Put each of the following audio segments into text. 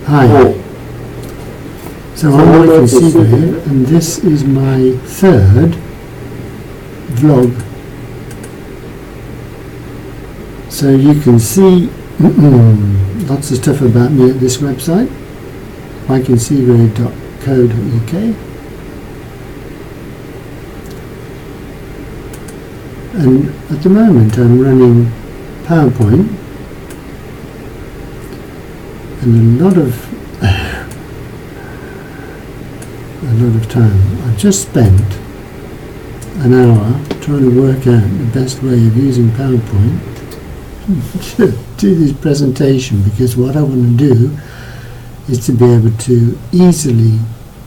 Hi. So I'm Wyken Seagrave, and this is my third vlog. So you can see lots of stuff about me at this website, wykenseagrave.co.uk. And at the moment I'm running PowerPoint, and a lot of time. I've just spent an hour trying to work out the best way of using PowerPoint to do this presentation, because what I want to do is to be able to easily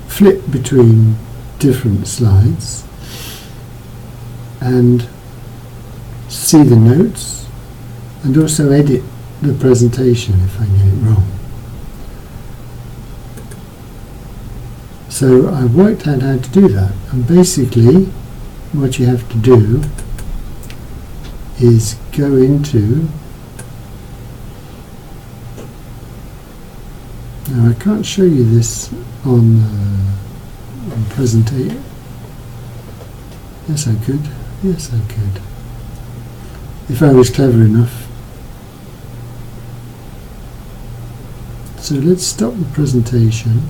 flip between different slides and see the notes, and also edit the presentation if I get it wrong. So I've worked out how to do that, and basically what you have to do is go into, now I can't show you this on presentation. Yes I could, if I was clever enough. So let's stop the presentation.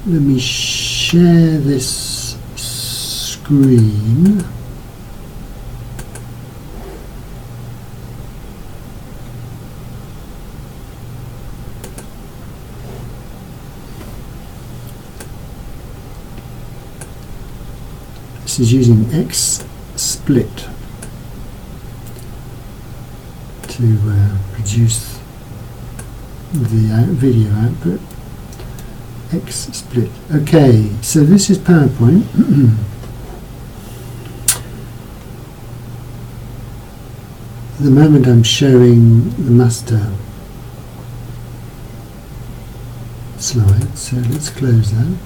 Let me share this screen. This is using XSplit to produce the video output. XSplit. Okay, so this is PowerPoint. At the moment I'm showing the master slide, so let's close that.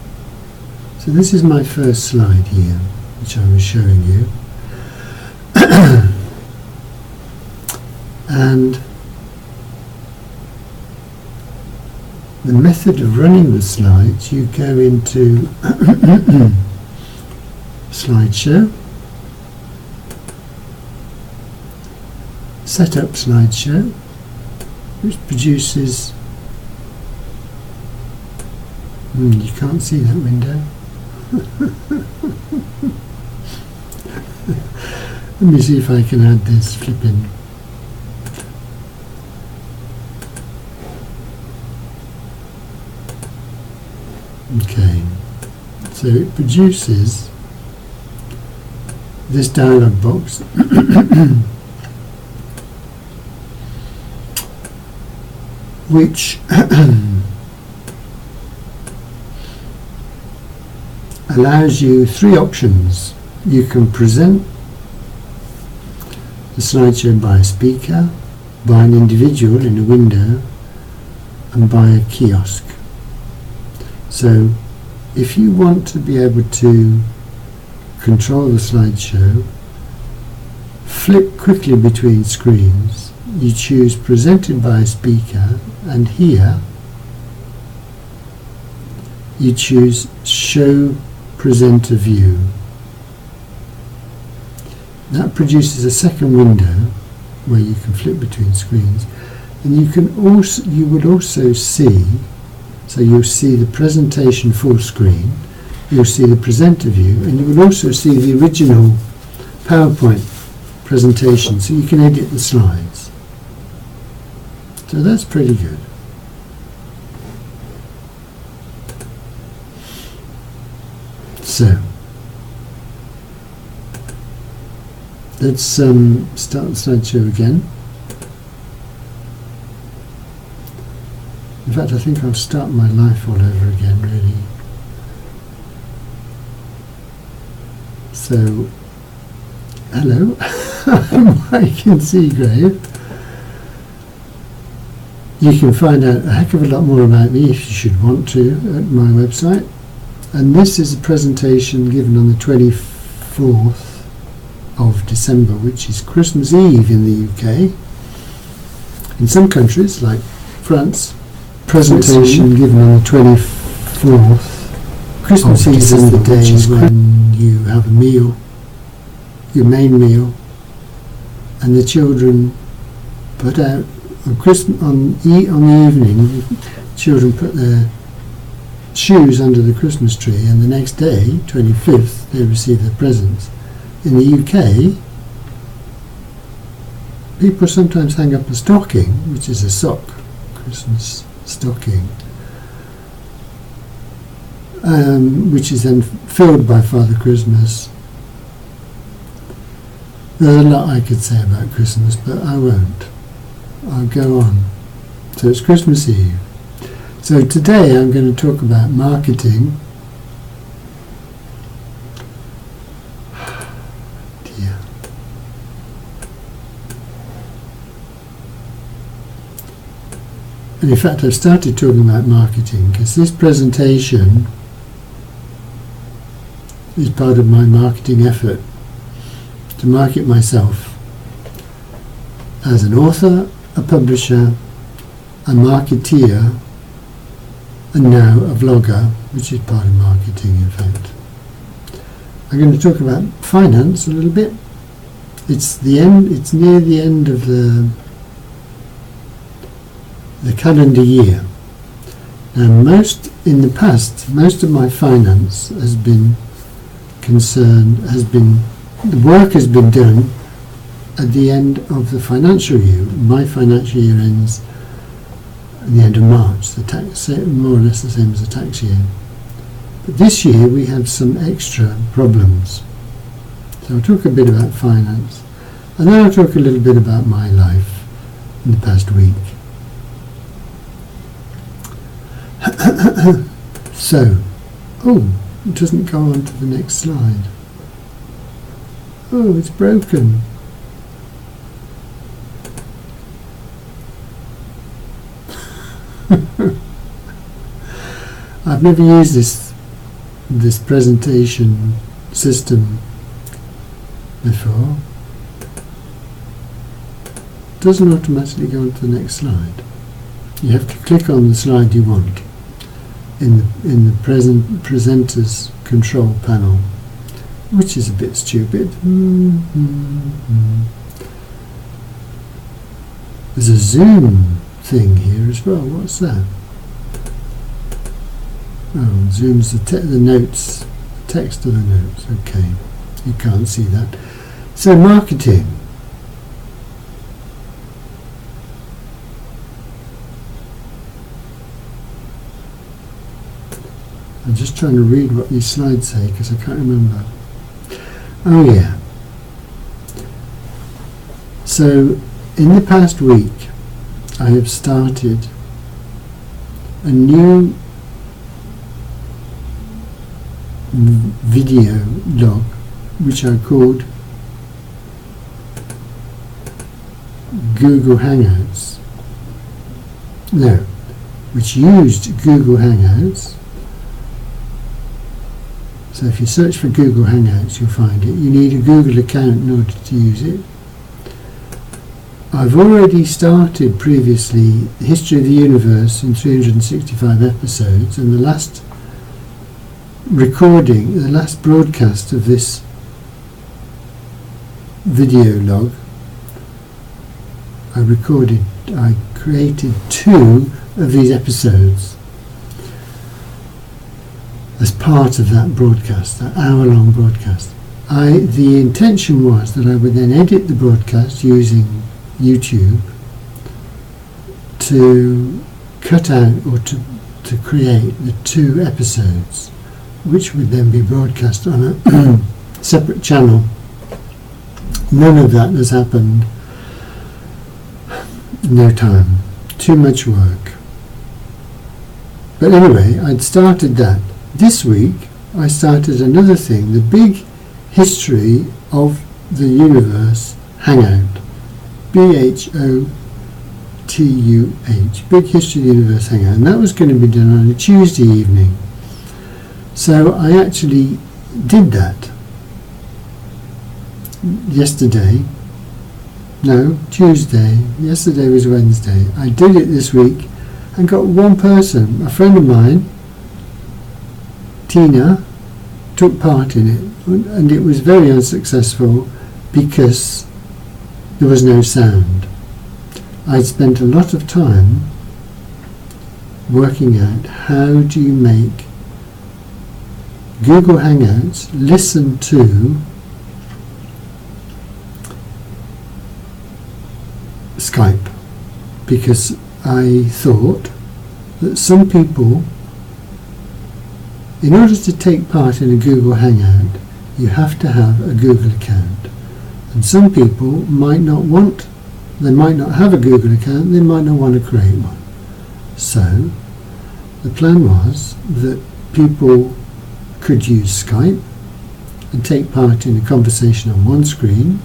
So this is my first slide here, which I was showing you. And the method of running the slides, you go into slideshow, set up slideshow, which produces, you can't see that window. Let me see if I can add this flipping. Okay, so it produces this dialog box which allows you three options. You can present the slideshow by a speaker, by an individual in a window, and by a kiosk. So if you want to be able to control the slideshow, flip quickly between screens, you choose presented by a speaker, and here you choose show presenter view. That produces a second window where you can flip between screens, and you would also see, so you'll see the presentation full screen, you'll see the presenter view, and you will also see the original PowerPoint presentation, so you can edit the slides. So that's pretty good. So let's start the slideshow again. In fact, I think I'll start my life all over again, really. So, hello, I'm Wyken Seagrave. You can find out a heck of a lot more about me if you should want to at my website. And this is a presentation given on the 24th of December, which is Christmas Eve in the UK. In some countries, like France, presentation given on the 24th. Christmas Eve is the day when you have a meal, your main meal, and the children put out on the evening. Children put their shoes under the Christmas tree, and the next day, 25th, they receive their presents. In the UK, people sometimes hang up a stocking, which is a sock, Christmas stocking, which is then filled by Father Christmas. There's a lot I could say about Christmas, but I won't. I'll go on. So it's Christmas Eve. So today I'm going to talk about marketing. Dear. And in fact, I've started talking about marketing because this presentation is part of my marketing effort to market myself as an author, a publisher, a marketeer, and now a vlogger, which is part of marketing in fact. I'm going to talk about finance a little bit. It's near the end of the calendar year. And in the past, most of my finance has been the work has been done at the end of the financial year. My financial year ends at the end of March, more or less the same as the tax year. But this year we have some extra problems. So I'll talk a bit about finance, and then I'll talk a little bit about my life in the past week. So, it doesn't go on to the next slide. Oh, it's broken. I've never used this presentation system before. It doesn't automatically go on to the next slide. You have to click on the slide you want in the presenter's control panel, which is a bit stupid. There's a zoom thing here as well. What's that? Oh, zooms the notes, the text of the notes. Okay, you can't see that. So marketing. I'm just trying to read what these slides say because I can't remember. Oh yeah. So in the past week I have started a new video log which I called Google Hangouts. No, which used Google Hangouts. So if you search for Google Hangouts, you'll find it. You need a Google account in order to use it. I've already started previously the History of the Universe in 365 episodes, and the last broadcast of this video log I created 2 of these episodes as part of that broadcast, that hour-long broadcast. The intention was that I would then edit the broadcast using YouTube to cut out or to create the 2 episodes, which would then be broadcast on a separate channel. None of that has happened. No time. Too much work. But anyway, I'd started that. This week I started another thing, the Big History of the Universe Hangout. BHOTUH, Big History of the Universe Hangout. And that was going to be done on a Tuesday evening. So I actually did that yesterday, No, Tuesday. Yesterday was Wednesday. I did it this week and got one person, a friend of mine, Tina, took part in it, and it was very unsuccessful because there was no sound. I spent a lot of time working out how do you make Google Hangouts listen to Skype, because I thought that some people, in order to take part in a Google Hangout, you have to have a Google account, and some people might not have a Google account, they might not want to create one. So the plan was that people could use Skype and take part in a conversation on one screen,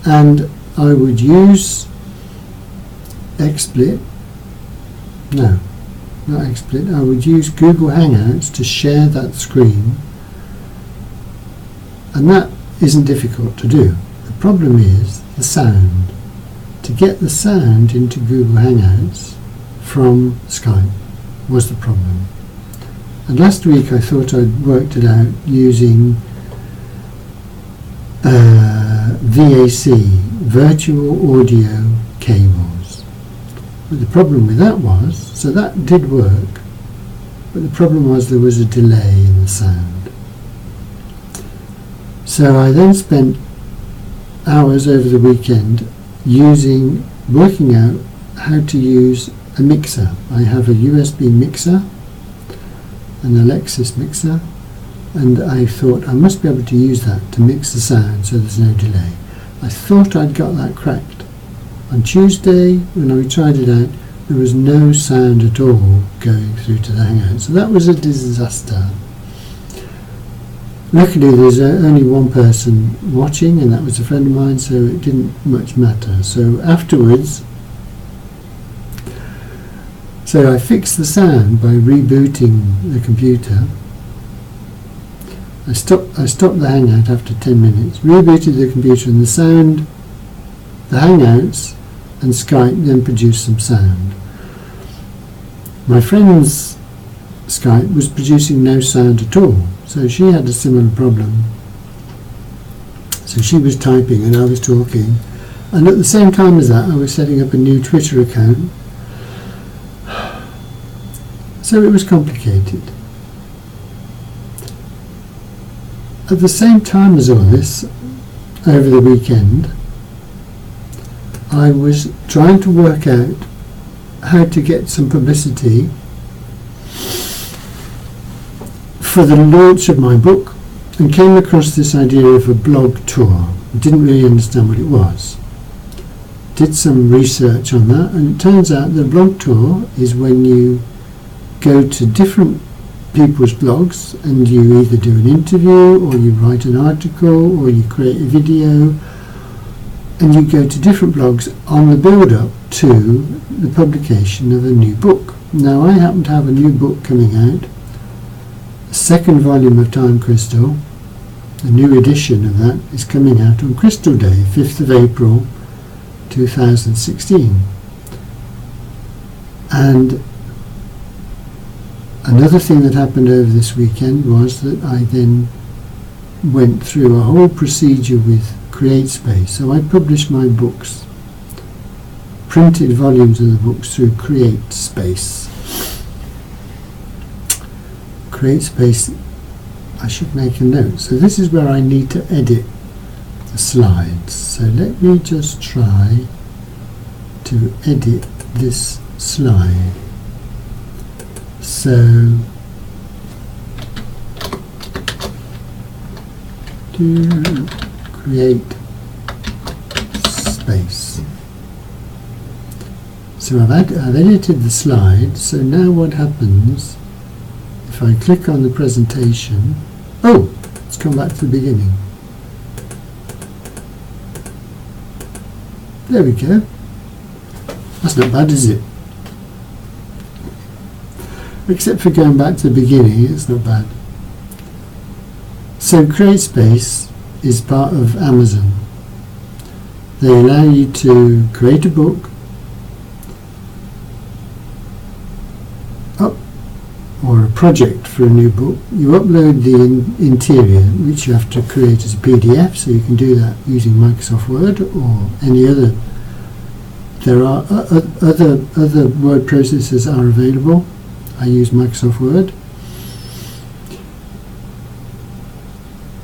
and I would use XSplit, no, not XSplit, I would use Google Hangouts to share that screen, and that isn't difficult to do. The problem is the sound. To get the sound into Google Hangouts from Skype was the problem. And last week I thought I'd worked it out using VAC, virtual audio cables. But the problem with that was, so that did work, but the problem was there was a delay in the sound. So I then spent hours over the weekend working out how to use a mixer. I have a USB mixer, an Alexis mixer, and I thought I must be able to use that to mix the sound so there's no delay. I thought I'd got that cracked. On Tuesday, when I tried it out, there was no sound at all going through to the Hangout, so that was a disaster. Luckily there's only one person watching, and that was a friend of mine, so it didn't much matter. So afterwards, I fixed the sound by rebooting the computer. I stopped the Hangout after 10 minutes, rebooted the computer, and the sound, the Hangouts and Skype then produced some sound. My friend's Skype was producing no sound at all, so she had a similar problem. So she was typing and I was talking, and at the same time as that I was setting up a new Twitter account. So it was complicated. At the same time as all this, over the weekend, I was trying to work out how to get some publicity for the launch of my book, and came across this idea of a blog tour. I didn't really understand what it was. Did some research on that, and it turns out the blog tour is when you go to different people's blogs and you either do an interview or you write an article or you create a video, and you go to different blogs on the build-up to the publication of a new book. Now I happen to have a new book coming out, a second volume of Time Crystal. The new edition of that is coming out on Crystal Day, 5th of April 2016. And another thing that happened over this weekend was that I then went through a whole procedure with CreateSpace. So I published my books, printed volumes of the books through CreateSpace. CreateSpace, I should make a note. So this is where I need to edit the slides. So let me just try to edit this slide. So to create space. So I've edited the slide. So now what happens if I click on the presentation? Oh, let's come back to the beginning. There we go. That's not bad, is it? Except for going back to the beginning, it's not bad. So CreateSpace is part of Amazon. They allow you to create a book, or a project for a new book. You upload the interior, which you have to create as a PDF, so you can do that using Microsoft Word or any other. There are other word processors are available. I use Microsoft Word.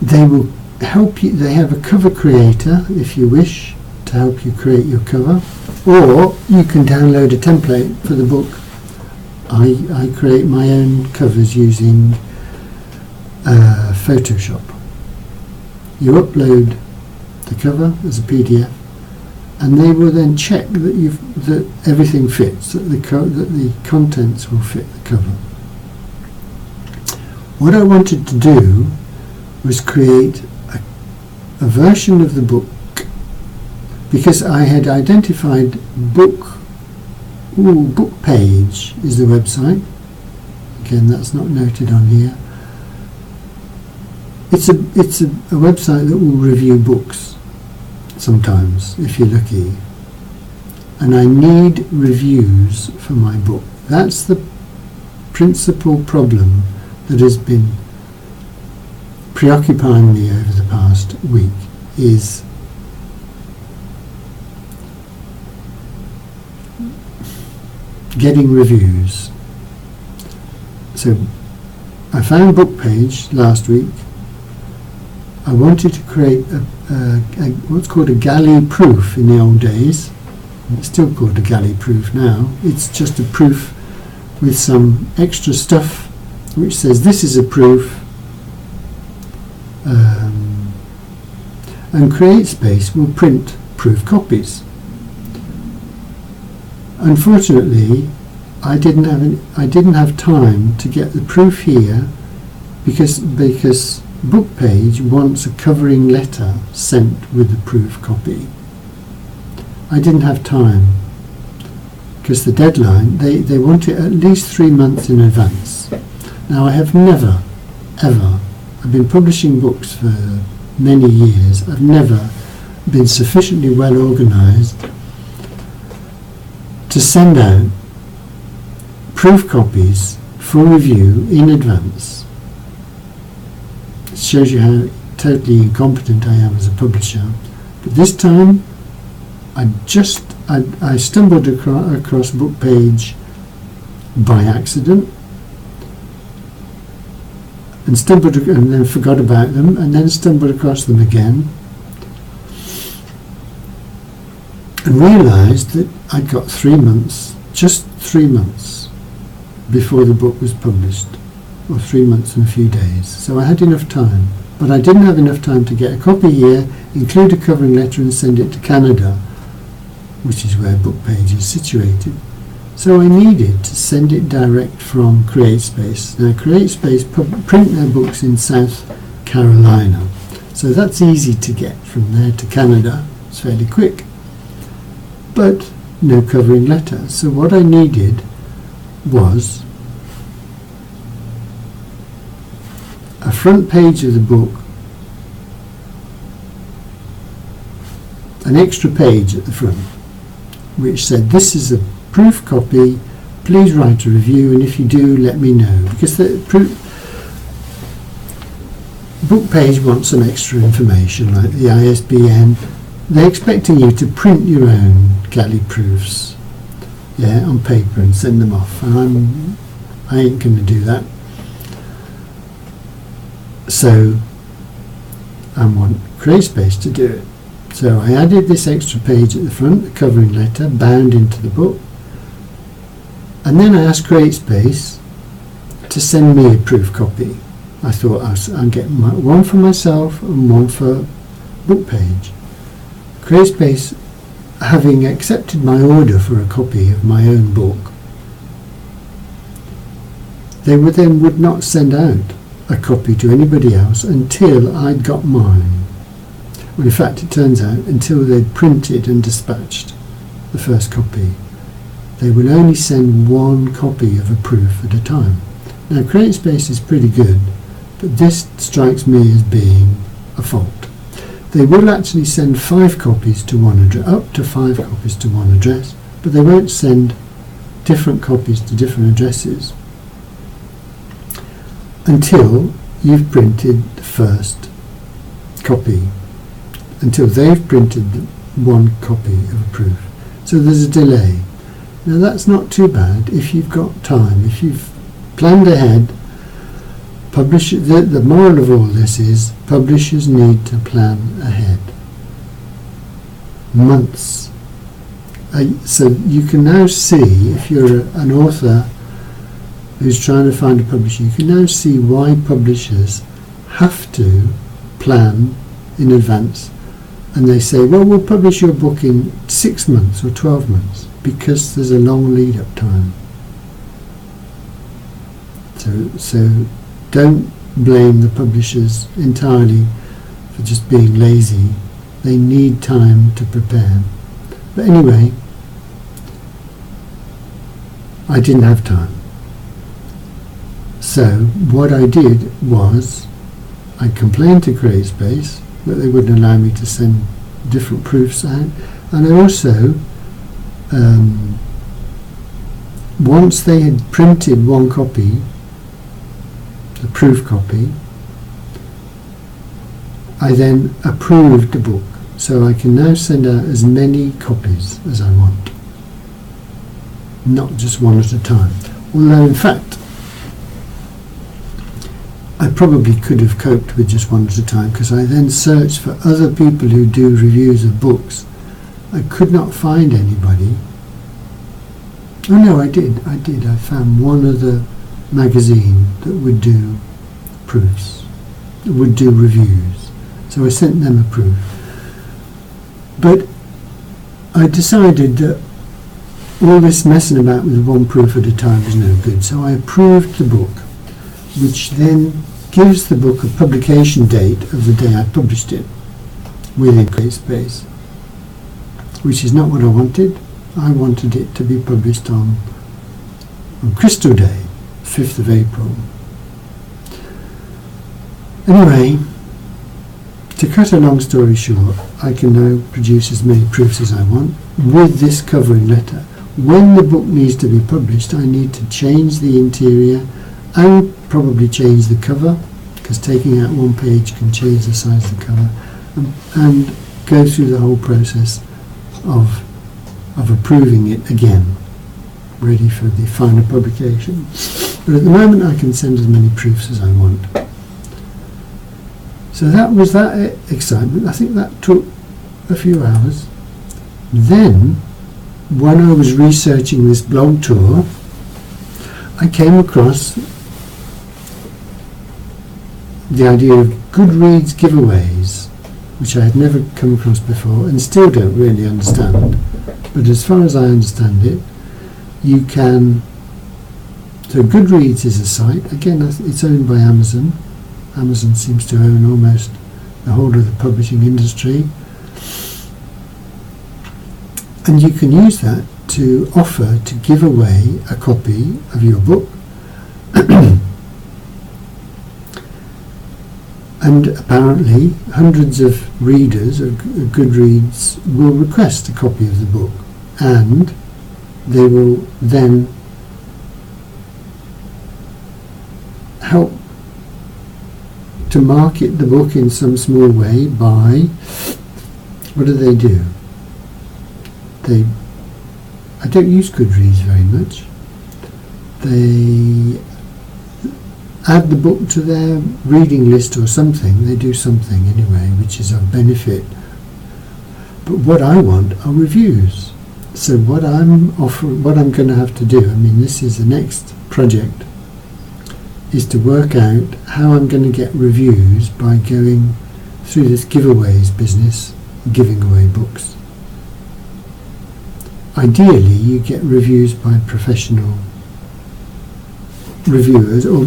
They will help you. They have a cover creator if you wish to help you create your cover, or you can download a template for the book. I create my own covers using Photoshop. You upload the cover as a PDF, and they will then check that everything fits, that the contents will fit the cover. What I wanted to do was create a version of the book, because I had identified book page is the website. Again, that's not noted on here. It's a website that will review books sometimes, if you're lucky. And I need reviews for my book. That's the principal problem that has been preoccupying me over the past week, is getting reviews. So I found book page last week. I wanted to create what's called a galley proof in the old days. It's still called a galley proof now. It's just a proof with some extra stuff which says this is a proof, and CreateSpace will print proof copies. Unfortunately, I didn't have time to get the proof here, because book page wants a covering letter sent with the proof copy. I didn't have time, because the deadline, they want it at least 3 months in advance. Now, I have never, ever, I've been publishing books for many years, I've never been sufficiently well organised to send out proof copies for review in advance. It shows you how totally incompetent I am as a publisher. But this time, I stumbled across book page by accident, and then forgot about them, and then stumbled across them again, and realised that I'd got 3 months, just 3 months before the book was published, or 3 months and a few days. So I had enough time, but I didn't have enough time to get a copy here, include a covering letter and send it to Canada, which is where book page is situated. So I needed to send it direct from CreateSpace. Now, CreateSpace print their books in South Carolina, so that's easy to get from there to Canada. It's fairly quick, but no covering letter. So what I needed was a front page of the book, an extra page at the front, which said, this is a proof copy, please write a review, and if you do, let me know. Because the book page wants some extra information, like the ISBN. They're expecting you to print your own galley proofs, on paper and send them off, and I ain't going to do that. So I want CreateSpace to do it. So I added this extra page at the front, the covering letter, bound into the book, and then I asked CreateSpace to send me a proof copy. I thought I'll get one for myself and one for book page. CreateSpace, having accepted my order for a copy of my own book, they would not send out a copy to anybody else until I'd got mine. Well, in fact, it turns out until they'd printed and dispatched the first copy, they will only send one copy of a proof at a time. Now, CreateSpace is pretty good, but this strikes me as being a fault. They will actually send 5 copies to one address, up to 5 copies to one address, but they won't send different copies to different addresses until you've printed the first copy, until they've printed one copy of a proof. So there's a delay. Now that's not too bad if you've got time, if you've planned ahead. The moral of all this is publishers need to plan ahead. Months. So you can now see, if you're an author who's trying to find a publisher, you can now see why publishers have to plan in advance. And they say, well, we'll publish your book in 6 months or 12 months, because there's a long lead-up time. So don't blame the publishers entirely for just being lazy. They need time to prepare. But anyway, I didn't have time. So what I did was I complained to CreateSpace that they wouldn't allow me to send different proofs out, and I also once they had printed one copy, the proof copy, I then approved the book, so I can now send out as many copies as I want, not just one at a time. Although in fact I probably could have coped with just one at a time, because I then searched for other people who do reviews of books. I could not find anybody. Oh no, I did. I found one other magazine that would do proofs, that would do reviews. So I sent them a proof. But I decided that all this messing about with one proof at a time is no good. So I approved the book, which then gives the book a publication date of the day I published it within CreateSpace, which is not what I wanted. I wanted it to be published on Crystal Day, 5th of April. Anyway, to cut a long story short, I can now produce as many proofs as I want with this covering letter. When the book needs to be published, I need to change the interior and probably change the cover, because taking out one page can change the size of the cover, and go through the whole process of approving it again, ready for the final publication. But at the moment I can send as many proofs as I want. So that was that excitement. I think that took a few hours. Then, when I was researching this blog tour, I came across the idea of Goodreads giveaways, which I had never come across before and still don't really understand. But as far as I understand it, you can... So Goodreads is a site, again it's owned by Amazon. Amazon seems to own almost the whole of the publishing industry. And you can use that to offer to give away a copy of your book. And apparently hundreds of readers of Goodreads will request a copy of the book, and they will then help to market the book in some small way by, what do? I don't use Goodreads very much. They add the book to their reading list or something. They do something anyway, which is of benefit. But what I want are reviews. So what I'm going to have to do, I mean, this is the next project, is to work out how I'm going to get reviews by going through this giveaways business, giving away books. Ideally, you get reviews by professional reviewers, or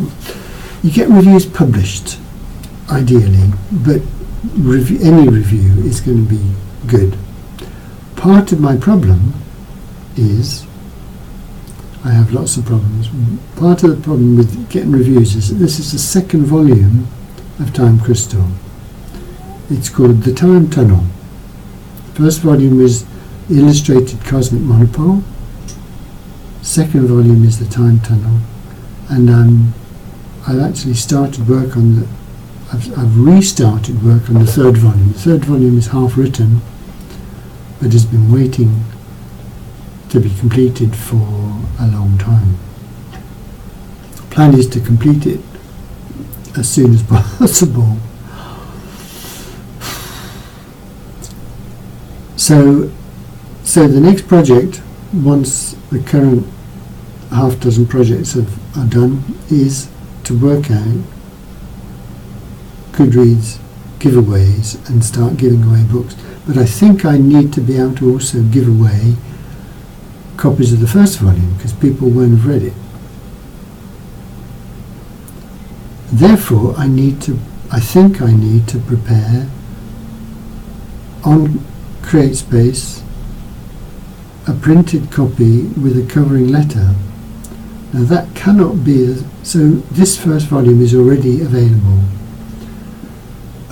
you get reviews published, ideally, but any review is going to be good. Part of my problem is, I have lots of problems. Part of the problem with getting reviews is that this is the second volume of Time Crystal. It's called The Time Tunnel. First volume is Illustrated Cosmic Monopole. Second volume is The Time Tunnel. And I've actually started work on I've restarted work on the third volume. The third volume is half written, but has been waiting to be completed for a long time. The plan is to complete it as soon as possible. So the next project, once the current half dozen projects are done, is to work out Goodreads giveaways and start giving away books. But I think I need to be able to also give away copies of the first volume, because people won't have read it. Therefore, I think I need to prepare on CreateSpace a printed copy with a covering letter. Now that cannot be, so this first volume is already available.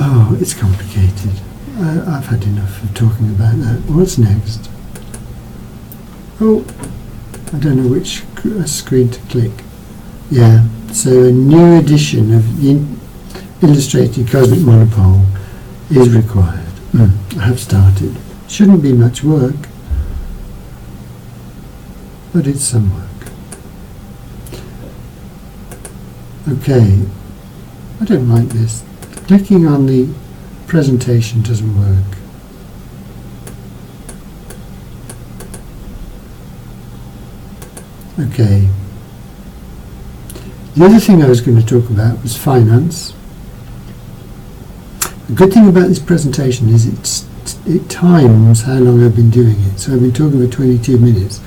Oh, it's complicated. I've had enough of talking about that. What's next? Oh, I don't know which screen to click. Yeah, so a new edition of the Illustrated Cosmic Monopole is required. I have started. Shouldn't be much work, but it's some work. Okay, I don't like this. Clicking on the presentation doesn't work. Okay. The other thing I was going to talk about was finance. The good thing about this presentation is it times how long I've been doing it. So I've been talking for 22 minutes.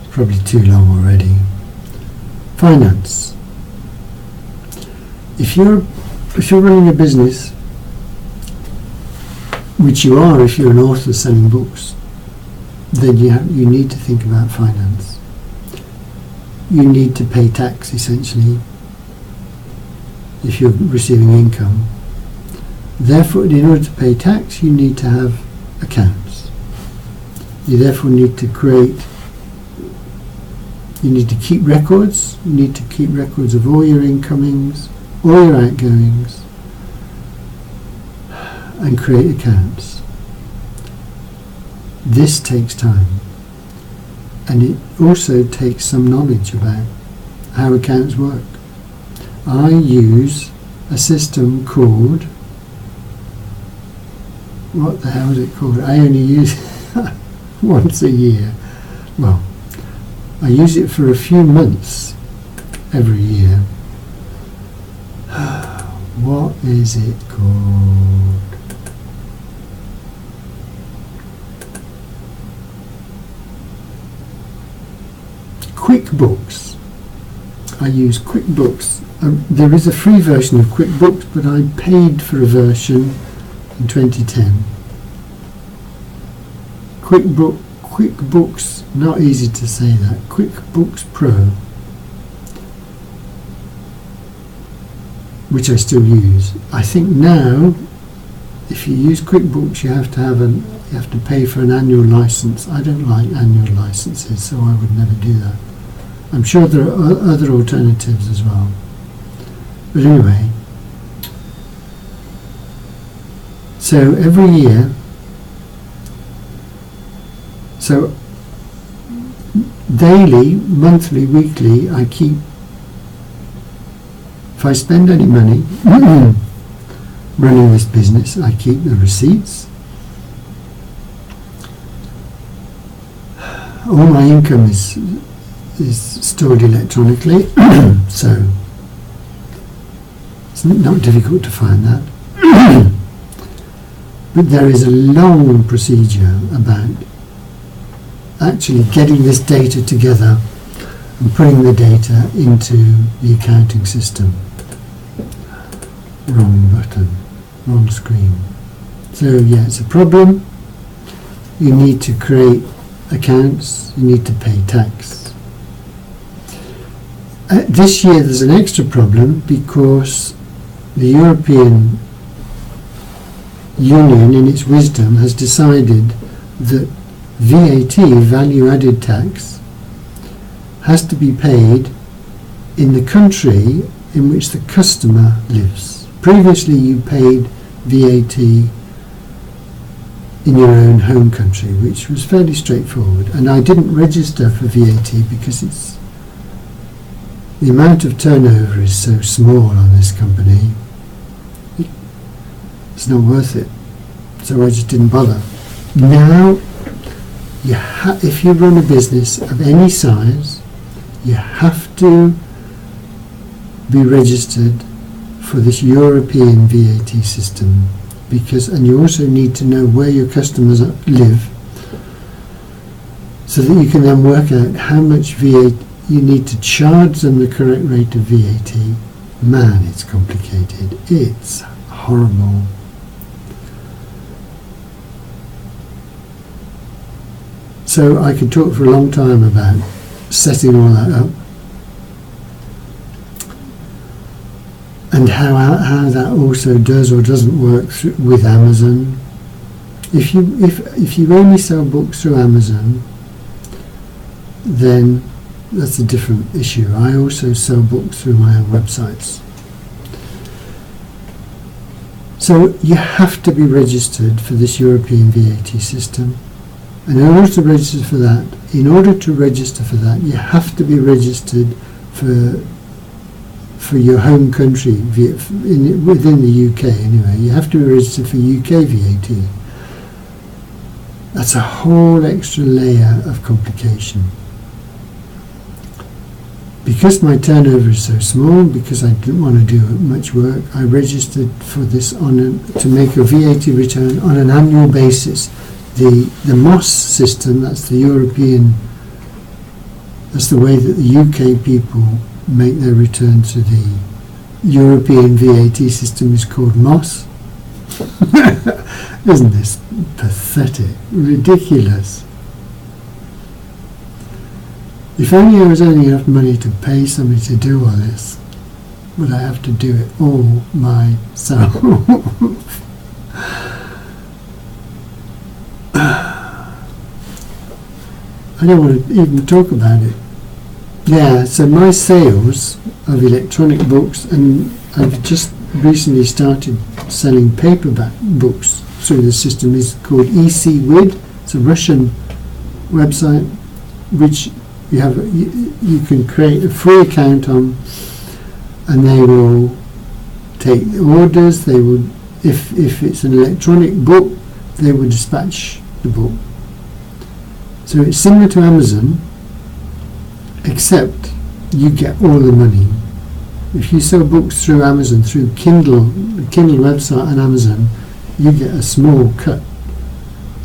It's probably too long already. Finance. If you're running a business, which you are if you're an author selling books, then you need to think about finance. You need to pay tax, essentially, if you're receiving income. Therefore, in order to pay tax, you need to have accounts. You therefore need to keep records. You need to keep records of all your incomings, all your outgoings, and create accounts. This takes time, and it also takes some knowledge about how accounts work. I use a system called, what the hell is it called? I only use it once a year. Well, I use it for a few months every year. What is it called? QuickBooks. I use QuickBooks. There is a free version of QuickBooks, but I paid for a version in 2010. QuickBooks, not easy to say that. QuickBooks Pro, which I still use. I think now, if you use QuickBooks, you have to pay for an annual license. I don't like annual licenses, so I would never do that. I'm sure there are other alternatives as well. But anyway, so every year, so daily, monthly, weekly, I keep, if I spend any money running this business, I keep the receipts. All my income is stored electronically, so it's not difficult to find that. But there is a long procedure about actually getting this data together and putting the data into the accounting system. Wrong button, wrong screen. So yeah, it's a problem. You need to create accounts, you need to pay tax. This year there's an extra problem because the European Union, in its wisdom, has decided that VAT, value added tax, has to be paid in the country in which the customer lives. Previously you paid VAT in your own home country, which was fairly straightforward, and I didn't register for VAT because the amount of turnover is so small on this company, it's not worth it, so I just didn't bother. Now, if you run a business of any size, you have to be registered for this European VAT system, and you also need to know where your customers live, so that you can then work out how much VAT you need to charge them, the correct rate of VAT. Man, it's complicated. It's horrible. So I could talk for a long time about setting all that up and how that also does or doesn't work with Amazon. If you only sell books through Amazon, then that's a different issue. I also sell books through my own websites. So you have to be registered for this European VAT system. And in order to register for that, you have to be registered for your home country, within the UK anyway. You have to be registered for UK VAT. That's a whole extra layer of complication. Because my turnover is so small, because I didn't want to do much work, I registered for this to make a VAT return on an annual basis. The MOS system, that's the European, that's the way that the UK people make their return to the European VAT system, is called MOS. Isn't this pathetic? Ridiculous. If only I was earning enough money to pay somebody to do all this, but I have to do it all myself. I don't want to even talk about it. Yeah, so my sales of electronic books, and I've just recently started selling paperback books through the system, is called ECWID. It's a Russian website which you can create a free account on, and they will take orders. They will, if it's an electronic book, they will dispatch the book. So it's similar to Amazon, except you get all the money. If you sell books through Amazon, through Kindle, the Kindle website and Amazon, you get a small cut.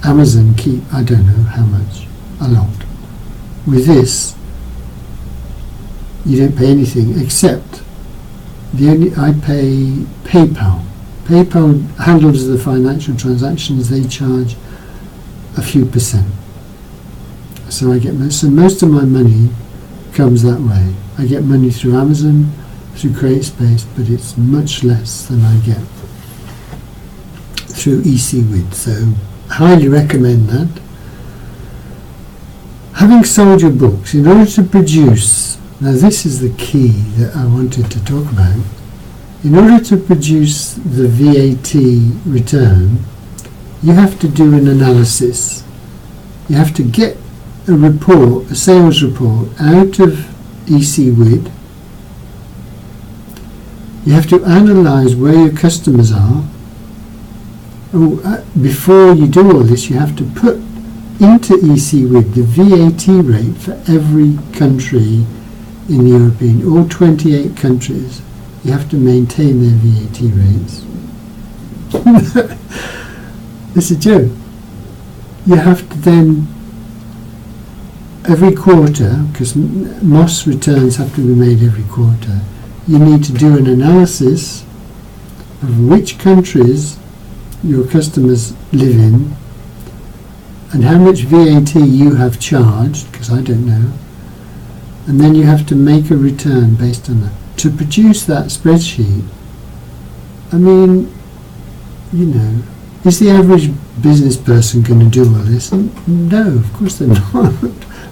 Amazon keep, I don't know how much, a lot. With this, you don't pay anything, except I pay PayPal. PayPal handles the financial transactions. They charge a few %. So I get most of my money comes that way. I get money through Amazon, through CreateSpace, but it's much less than I get through ECWID. So highly recommend that. Having sold your books, in order to produce, now this is the key that I wanted to talk about, in order to produce the VAT return, you have to do an analysis. You have to get a report, a sales report, out of ECWID. You have to analyse where your customers are. Before you do all this, you have to put into ECWID the VAT rate for every country in the European, all 28 countries. You have to maintain their VAT rates. It's a joke. You have to then, every quarter, because MOS returns have to be made every quarter, you need to do an analysis of which countries your customers live in and how much VAT you have charged, because I don't know, and then you have to make a return based on that. To produce that spreadsheet, I mean, you know, Is the average business person going to do all this? No, of course they're not.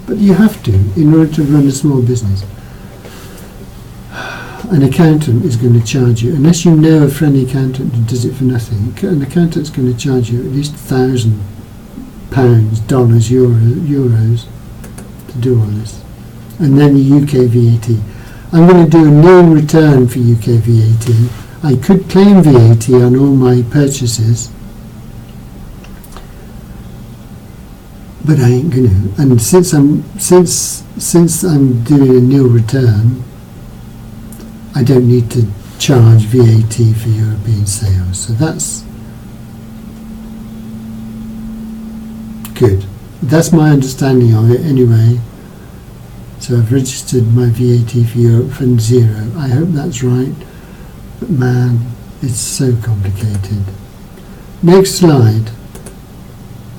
But you have to in order to run a small business. An accountant is going to charge you, unless you know a friendly accountant who does it for nothing, an accountant's going to charge you at least £1,000, dollars, euros to do all this. And then the UK VAT. I'm going to do a nil return for UK VAT. I could claim VAT on all my purchases, but I ain't going to. And since I'm doing a nil return, I don't need to charge VAT for European sales. So that's good. That's my understanding of it anyway. So I've registered my VAT for Europe from 0. I hope that's right. But man, it's so complicated. Next slide.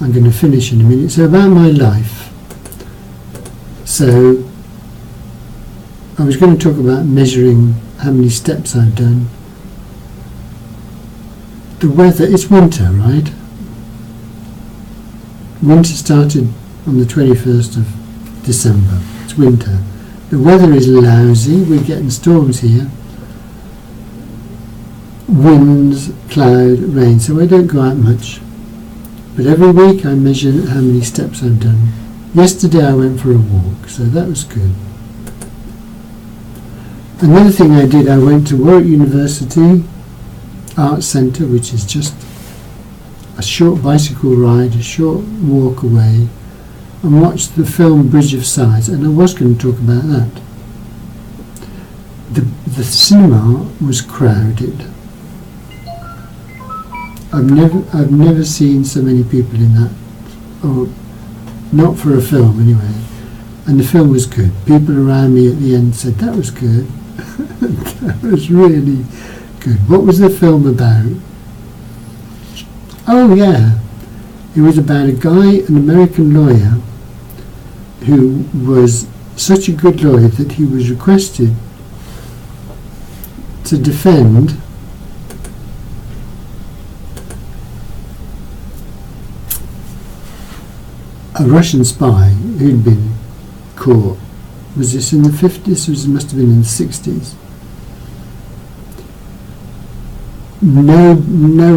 I'm going to finish in a minute. So about my life. So I was going to talk about measuring how many steps I've done. The weather, it's winter, right? Winter started on the 21st of December. It's winter. The weather is lousy. We're getting storms here. Winds, cloud, rain. So I don't go out much. But every week I measure how many steps I've done. Yesterday I went for a walk, so that was good. Another thing I did, I went to Warwick University Arts Centre, which is just a short bicycle ride, a short walk away, and watched the film Bridge of Sighs, and I was going to talk about that. The cinema was crowded. I've never seen so many people in that, or not for a film anyway. And the film was good. People around me at the end said that was good. That was really good. What was the film about? Oh yeah, it was about a guy, an American lawyer, who was such a good lawyer that he was requested to defend a Russian spy who'd been caught. Was this in the 50s? It must have been in the 60s. No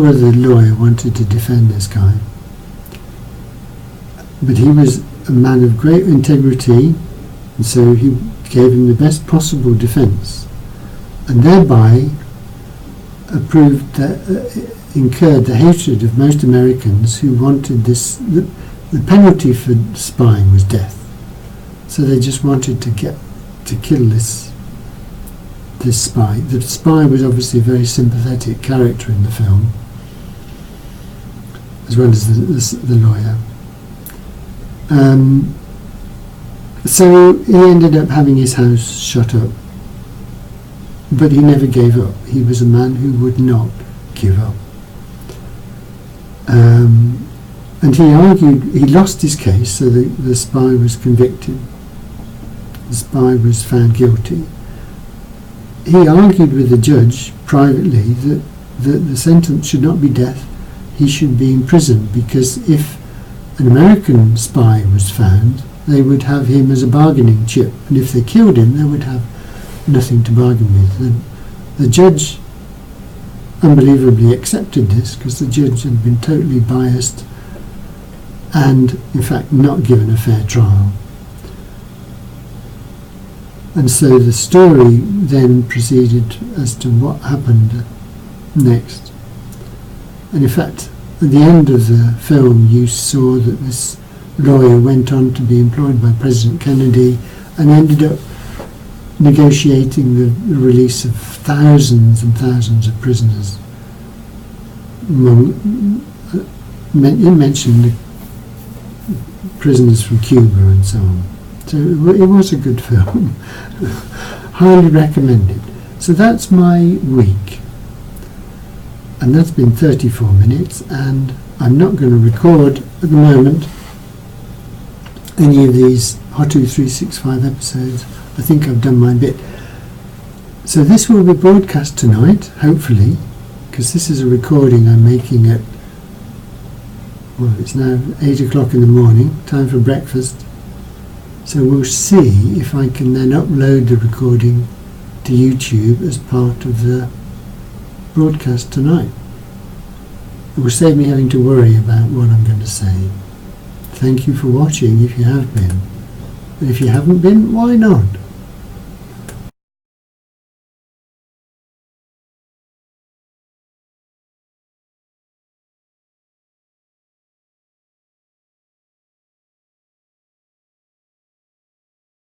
other lawyer wanted to defend this guy. But he was a man of great integrity, and so he gave him the best possible defence, and thereby incurred the hatred of most Americans who wanted this. The penalty for spying was death. So they just wanted to kill this spy. The spy was obviously a very sympathetic character in the film, as well as the lawyer. So he ended up having his house shut up, but he never gave up. He was a man who would not give up. And he argued, he lost his case, so the spy was convicted. The spy was found guilty. He argued with the judge privately that the sentence should not be death, he should be imprisoned, because if an American spy was found, they would have him as a bargaining chip, and if they killed him, they would have nothing to bargain with. The judge unbelievably accepted this, because the judge had been totally biased and, in fact, not given a fair trial. And so the story then proceeded as to what happened next. And in fact, at the end of the film, you saw that this lawyer went on to be employed by President Kennedy and ended up negotiating the release of thousands and thousands of prisoners. It mentioned the prisoners from Cuba and so on. So it was a good film. Highly recommended. So that's my week. And that's been 34 minutes, and I'm not going to record at the moment any of these Hotu 365 episodes. I think I've done my bit. So this will be broadcast tonight, hopefully, because this is a recording I'm making at Well, it's now 8 o'clock in the morning, time for breakfast. So we'll see if I can then upload the recording to YouTube as part of the broadcast tonight. It will save me having to worry about what I'm going to say. Thank you for watching if you have been. And if you haven't been, why not?